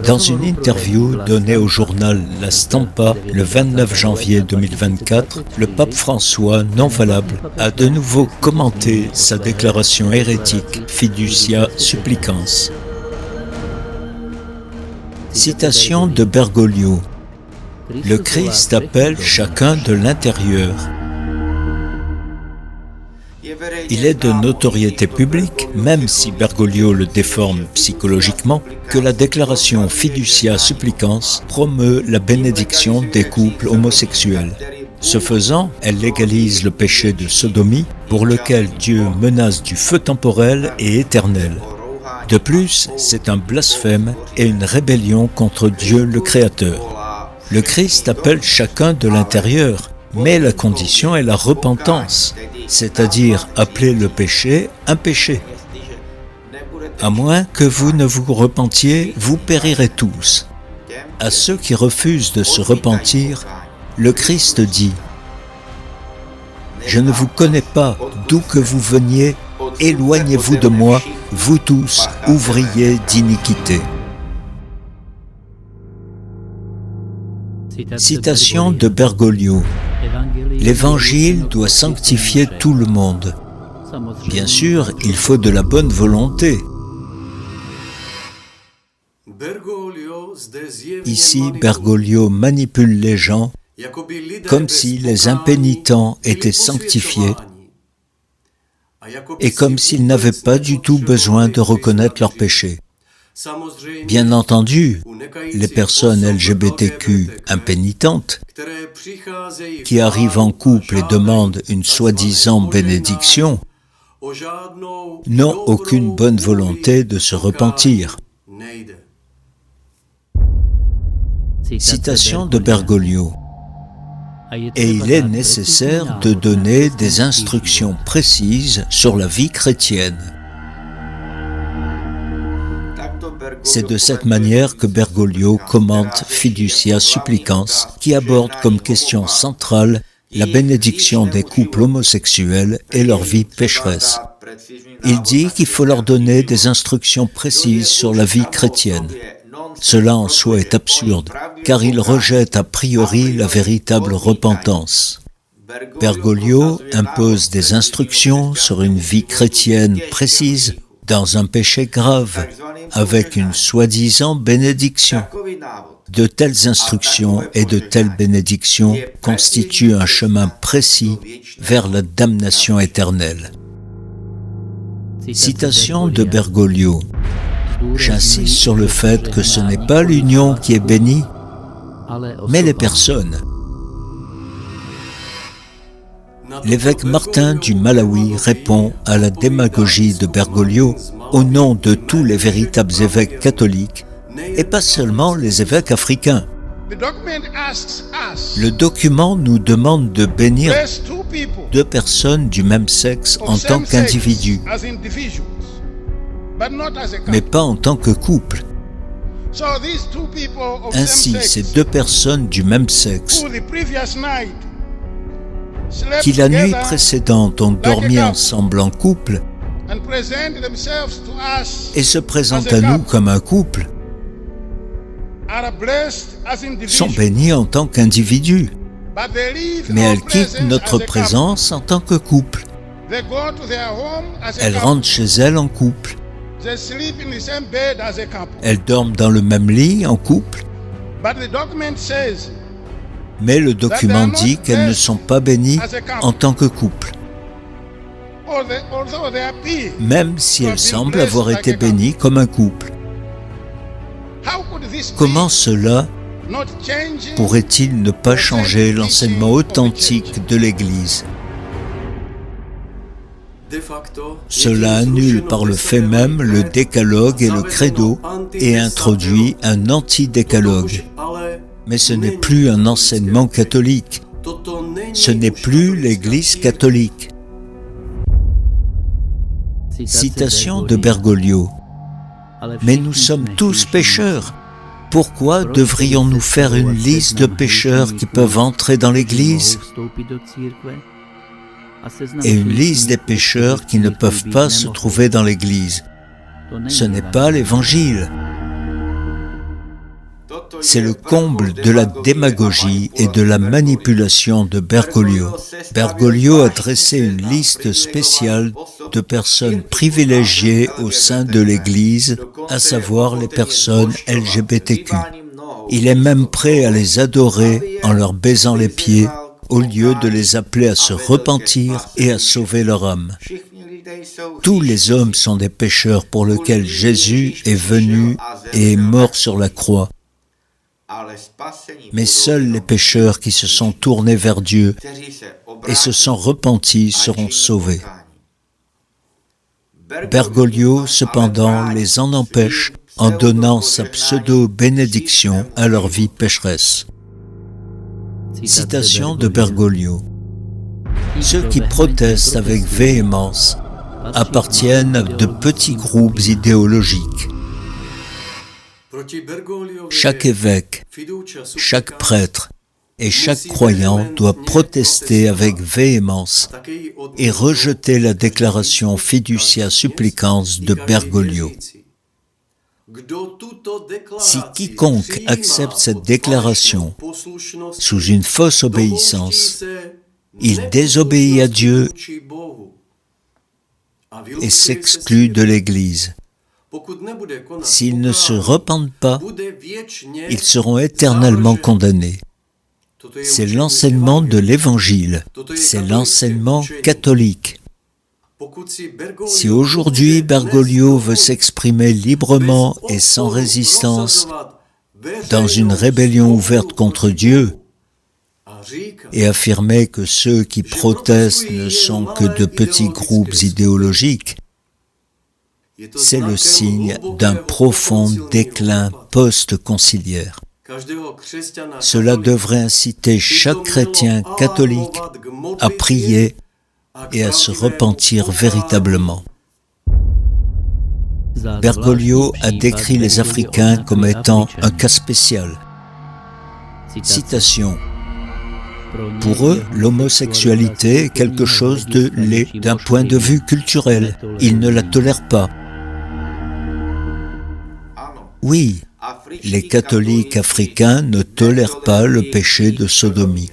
Dans une interview donnée au journal La Stampa le 29 janvier 2024, le pape François, non valable, a de nouveau commenté sa déclaration hérétique Fiducia Supplicans. Citation de Bergoglio. Le Christ appelle chacun de l'intérieur. Il est de notoriété publique, même si Bergoglio le déforme psychologiquement, que la déclaration Fiducia Supplicans promeut la bénédiction des couples homosexuels. Ce faisant, elle légalise le péché de sodomie, pour lequel Dieu menace du feu temporel et éternel. De plus, c'est un blasphème et une rébellion contre Dieu le Créateur. Le Christ appelle chacun de l'intérieur, mais la condition est la repentance, c'est-à-dire appeler le péché un péché. À moins que vous ne vous repentiez, vous périrez tous. À ceux qui refusent de se repentir, le Christ dit « Je ne vous connais pas, d'où que vous veniez, éloignez-vous de moi, vous tous, ouvriers d'iniquité. » Citation de Bergoglio. L'Évangile doit sanctifier tout le monde. Bien sûr, il faut de la bonne volonté. Ici, Bergoglio manipule les gens comme si les impénitents étaient sanctifiés et comme s'ils n'avaient pas du tout besoin de reconnaître leurs péchés. Bien entendu, les personnes LGBTQ impénitentes qui arrivent en couple et demandent une soi-disant bénédiction n'ont aucune bonne volonté de se repentir. Citation de Bergoglio. Et il est nécessaire de donner des instructions précises sur la vie chrétienne. C'est de cette manière que Bergoglio commente Fiducia Supplicans, qui aborde comme question centrale la bénédiction des couples homosexuels et leur vie pécheresse. Il dit qu'il faut leur donner des instructions précises sur la vie chrétienne. Cela en soi est absurde, car il rejette a priori la véritable repentance. Bergoglio impose des instructions sur une vie chrétienne précise dans un péché grave, avec une soi-disant bénédiction. De telles instructions et de telles bénédictions constituent un chemin précis vers la damnation éternelle. Citation de Bergoglio. J'insiste sur le fait que ce n'est pas l'union qui est bénie, mais les personnes. L'évêque Martin du Malawi répond à la démagogie de Bergoglio au nom de tous les véritables évêques catholiques, et pas seulement les évêques africains. Le document nous demande de bénir deux personnes du même sexe en tant qu'individus, mais pas en tant que couple. Ainsi, ces deux personnes du même sexe, qui la nuit précédente ont dormi ensemble en couple et se présentent à nous comme un couple, sont bénies en tant qu'individus, mais elles quittent notre présence en tant que couple. Elles rentrent chez elles en couple. Elles dorment dans le même lit en couple, mais le document dit qu'elles ne sont pas bénies en tant que couple, même si elles semblent avoir été bénies comme un couple. Comment cela pourrait-il ne pas changer l'enseignement authentique de l'Église? Cela annule par le fait même le décalogue et le credo et introduit un anti-décalogue. Mais ce n'est plus un enseignement catholique. Ce n'est plus l'Église catholique. Citation de Bergoglio. Mais nous sommes tous pécheurs. Pourquoi devrions-nous faire une liste de pécheurs qui peuvent entrer dans l'Église et une liste des pécheurs qui ne peuvent pas se trouver dans l'Église? Ce n'est pas l'Évangile. C'est le comble de la démagogie et de la manipulation de Bergoglio. Bergoglio a dressé une liste spéciale de personnes privilégiées au sein de l'Église, à savoir les personnes LGBTQ. Il est même prêt à les adorer en leur baisant les pieds, au lieu de les appeler à se repentir et à sauver leur âme. Tous les hommes sont des pécheurs pour lesquels Jésus est venu et est mort sur la croix. Mais seuls les pécheurs qui se sont tournés vers Dieu et se sont repentis seront sauvés. Bergoglio, cependant, les en empêche en donnant sa pseudo-bénédiction à leur vie pécheresse. Citation de Bergoglio. Ceux qui protestent avec véhémence appartiennent à de petits groupes idéologiques. Chaque évêque, chaque prêtre et chaque croyant doit protester avec véhémence et rejeter la déclaration fiducia supplicans de Bergoglio. Si quiconque accepte cette déclaration sous une fausse obéissance, il désobéit à Dieu et s'exclut de l'Église. S'ils ne se repentent pas, ils seront éternellement condamnés. C'est l'enseignement de l'Évangile, c'est l'enseignement catholique. Si aujourd'hui Bergoglio veut s'exprimer librement et sans résistance dans une rébellion ouverte contre Dieu et affirmer que ceux qui protestent ne sont que de petits groupes idéologiques, c'est le signe d'un profond déclin post-conciliaire. Cela devrait inciter chaque chrétien catholique à prier et à se repentir véritablement. Bergoglio a décrit les Africains comme étant un cas spécial. Citation. Pour eux, l'homosexualité est quelque chose de laid d'un point de vue culturel. Ils ne la tolèrent pas. Oui, les catholiques africains ne tolèrent pas le péché de sodomie.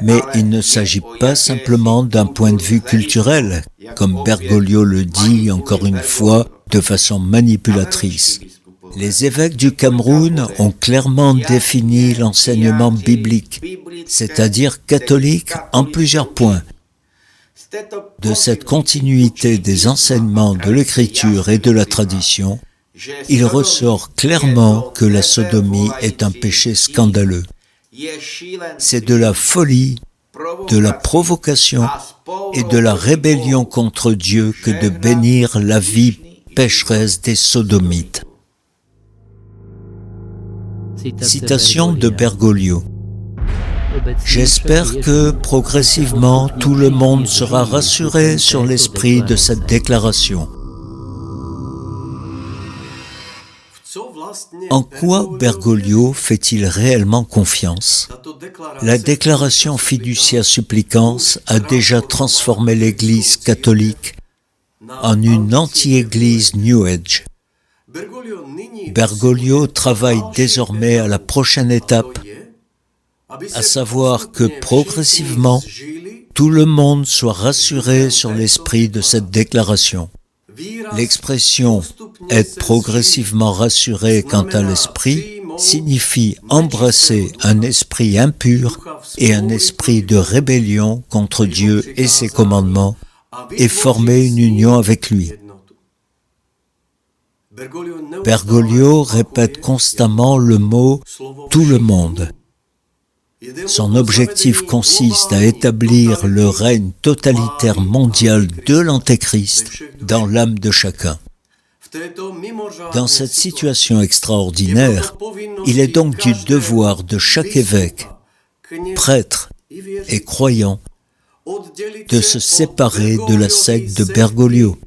Mais il ne s'agit pas simplement d'un point de vue culturel, comme Bergoglio le dit encore une fois de façon manipulatrice. Les évêques du Cameroun ont clairement défini l'enseignement biblique, c'est-à-dire catholique, en plusieurs points. De cette continuité des enseignements de l'Écriture et de la tradition, il ressort clairement que la sodomie est un péché scandaleux. C'est de la folie, de la provocation et de la rébellion contre Dieu que de bénir la vie pécheresse des sodomites. Citation de Bergoglio. J'espère que, progressivement, tout le monde sera rassuré sur l'esprit de cette déclaration. En quoi Bergoglio fait-il réellement confiance? La déclaration fiducia supplicans a déjà transformé l'Église catholique en une anti-Église New Age. Bergoglio travaille désormais à la prochaine étape, à savoir que progressivement, tout le monde soit rassuré sur l'esprit de cette déclaration. L'expression « être progressivement rassuré quant à l'esprit » signifie embrasser un esprit impur et un esprit de rébellion contre Dieu et ses commandements et former une union avec lui. Bergoglio répète constamment le mot « tout le monde ». Son objectif consiste à établir le règne totalitaire mondial de l'Antéchrist dans l'âme de chacun. Dans cette situation extraordinaire, il est donc du devoir de chaque évêque, prêtre et croyant de se séparer de la secte de Bergoglio.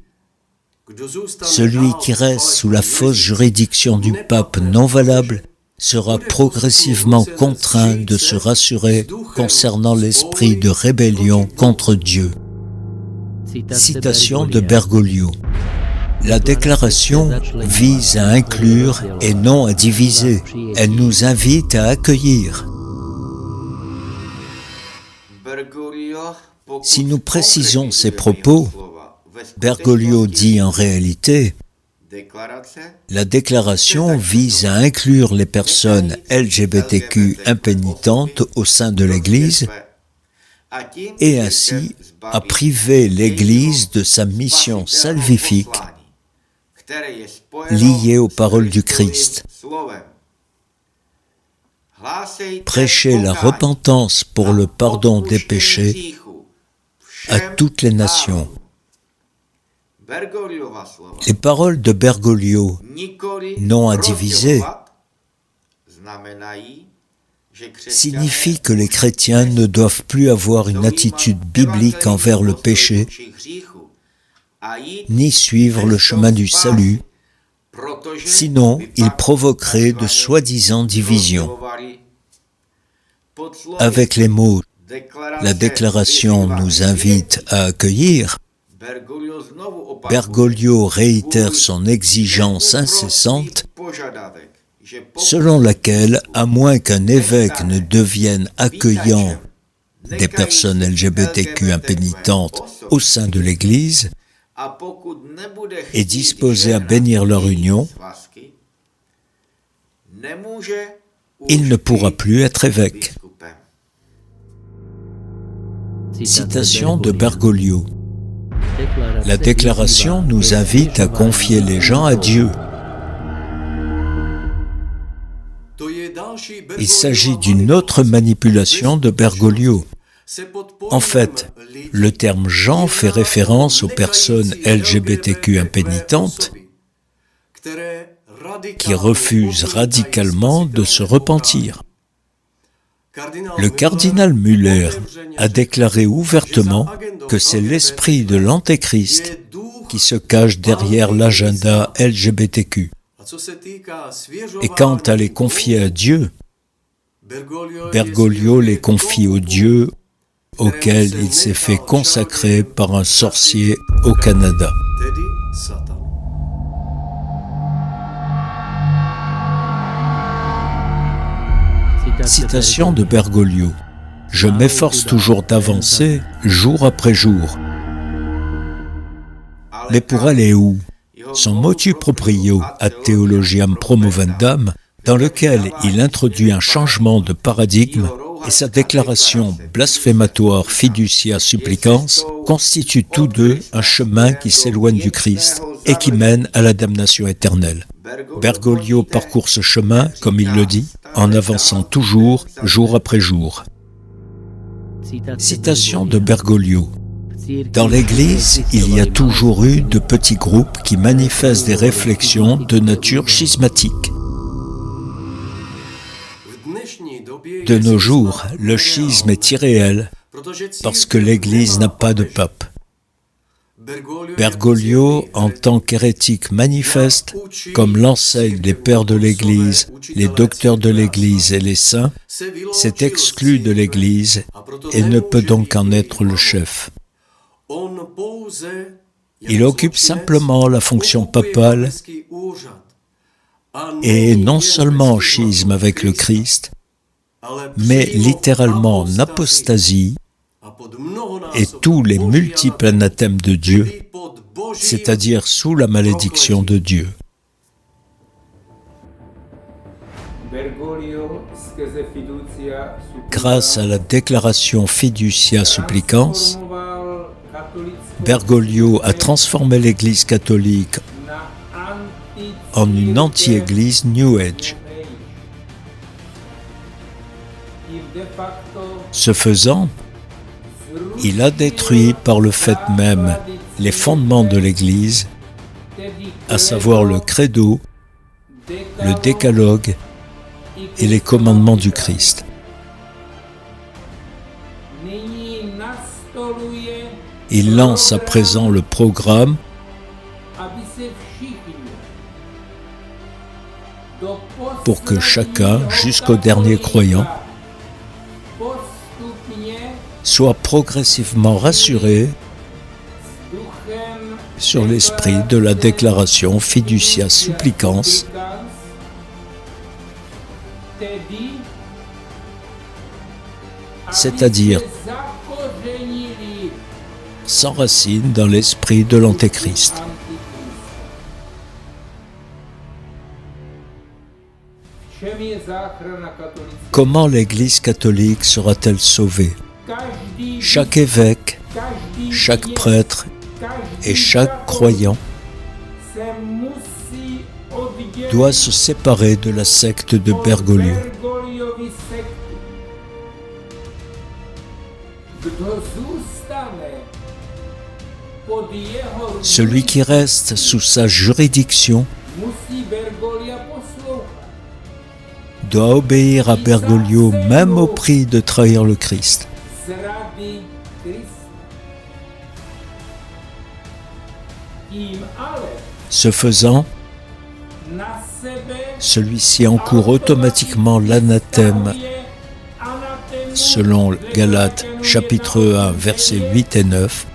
Celui qui reste sous la fausse juridiction du pape non valable sera progressivement contraint de se rassurer concernant l'esprit de rébellion contre Dieu. Citation de Bergoglio. La déclaration vise à inclure et non à diviser. Elle nous invite à accueillir. Si nous précisons ces propos, Bergoglio dit en réalité, la déclaration vise à inclure les personnes LGBTQ impénitentes au sein de l'Église et ainsi à priver l'Église de sa mission salvifique liée aux paroles du Christ. Prêcher la repentance pour le pardon des péchés à toutes les nations. Les paroles de Bergoglio, non à diviser, signifient que les chrétiens ne doivent plus avoir une attitude biblique envers le péché, ni suivre le chemin du salut, sinon ils provoqueraient de soi-disant divisions. Avec les mots « La déclaration nous invite à accueillir », Bergoglio réitère son exigence incessante selon laquelle, à moins qu'un évêque ne devienne accueillant des personnes LGBTQ impénitentes au sein de l'Église et disposé à bénir leur union, il ne pourra plus être évêque. Citation de Bergoglio. La déclaration nous invite à confier les gens à Dieu. Il s'agit d'une autre manipulation de Bergoglio. En fait, le terme « gens » fait référence aux personnes LGBTQ impénitentes qui refusent radicalement de se repentir. Le cardinal Müller a déclaré ouvertement que c'est l'esprit de l'Antéchrist qui se cache derrière l'agenda LGBTQ. Et quant à les confier à Dieu, Bergoglio les confie au Dieu auquel il s'est fait consacrer par un sorcier au Canada. Citation de Bergoglio. « Je m'efforce toujours d'avancer, jour après jour. » Mais pour aller où? Son motu proprio ad theologiam promovendam, dans lequel il introduit un changement de paradigme, et sa déclaration blasphématoire fiducia supplicans constituent tous deux un chemin qui s'éloigne du Christ et qui mène à la damnation éternelle. Bergoglio parcourt ce chemin, comme il le dit, en avançant toujours, jour après jour. Citation de Bergoglio. Dans l'Église, il y a toujours eu de petits groupes qui manifestent des réflexions de nature schismatique. De nos jours, le schisme est irréel parce que l'Église n'a pas de pape. Bergoglio, en tant qu'hérétique manifeste, comme l'enseignent les pères de l'Église, les docteurs de l'Église et les saints, s'est exclu de l'Église et ne peut donc en être le chef. Il occupe simplement la fonction papale et est non seulement en schisme avec le Christ, mais littéralement en apostasie et tous les multiples anathèmes de Dieu, c'est-à-dire sous la malédiction de Dieu. Grâce à la déclaration fiducia supplicans, Bergoglio a transformé l'Église catholique en une anti-Église New Age. Ce faisant, il a détruit par le fait même les fondements de l'Église, à savoir le credo, le décalogue et les commandements du Christ. Il lance à présent le programme pour que chacun, jusqu'au dernier croyant, soit progressivement rassuré sur l'esprit de la déclaration Fiducia Supplicans, c'est-à-dire s'enracine dans l'esprit de l'Antéchrist. Comment l'Église catholique sera-t-elle sauvée? Chaque évêque, chaque prêtre et chaque croyant doit se séparer de la secte de Bergoglio. Celui qui reste sous sa juridiction doit obéir à Bergoglio même au prix de trahir le Christ. Ce faisant, celui-ci encourt automatiquement l'anathème selon Galates chapitre 1 versets 8 et 9,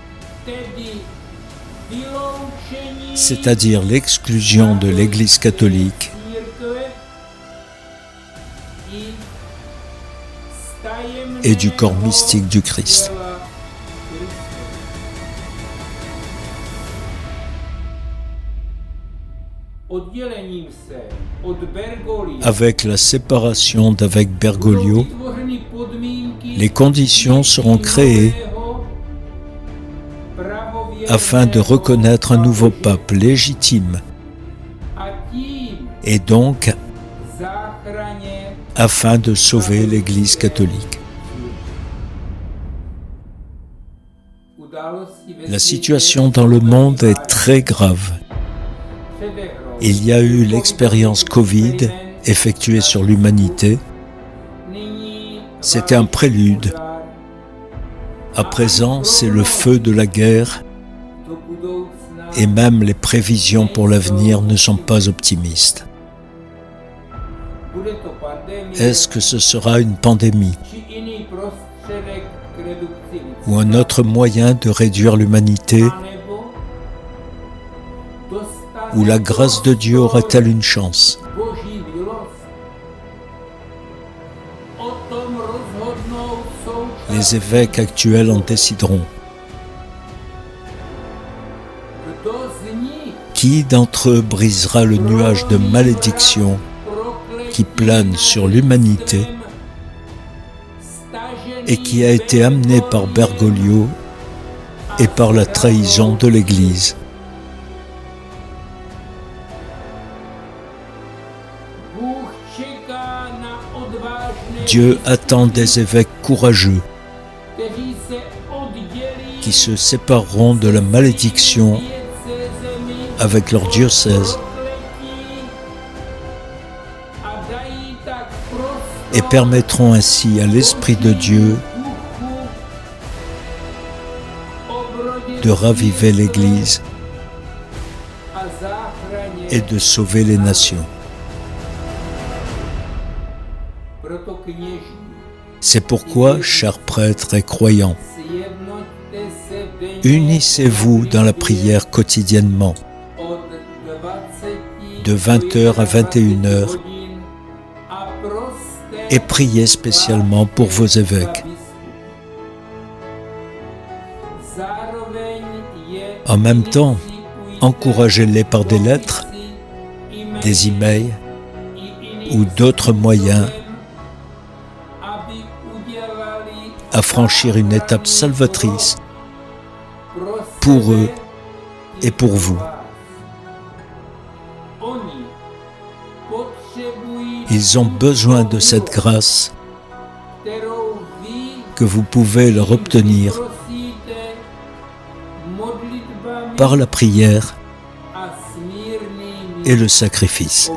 c'est-à-dire l'exclusion de l'Église catholique et du corps mystique du Christ. Avec la séparation d'avec Bergoglio, les conditions seront créées afin de reconnaître un nouveau pape légitime et donc afin de sauver l'Église catholique. La situation dans le monde est très grave. Il y a eu l'expérience Covid effectuée sur l'humanité. C'était un prélude. À présent, c'est le feu de la guerre et même les prévisions pour l'avenir ne sont pas optimistes. Est-ce que ce sera une pandémie ou un autre moyen de réduire l'humanité? Ou la grâce de Dieu aura-t-elle une chance? Les évêques actuels en décideront. Qui d'entre eux brisera le nuage de malédiction qui plane sur l'humanité et qui a été amené par Bergoglio et par la trahison de l'Église? Dieu attend des évêques courageux qui se sépareront de la malédiction avec leur diocèse et permettront ainsi à l'Esprit de Dieu de raviver l'Église et de sauver les nations. C'est pourquoi, chers prêtres et croyants, unissez-vous dans la prière quotidiennement, de 20h à 21h, et priez spécialement pour vos évêques. En même temps, encouragez-les par des lettres, des emails ou d'autres moyens à franchir une étape salvatrice pour eux et pour vous. Ils ont besoin de cette grâce que vous pouvez leur obtenir par la prière et le sacrifice.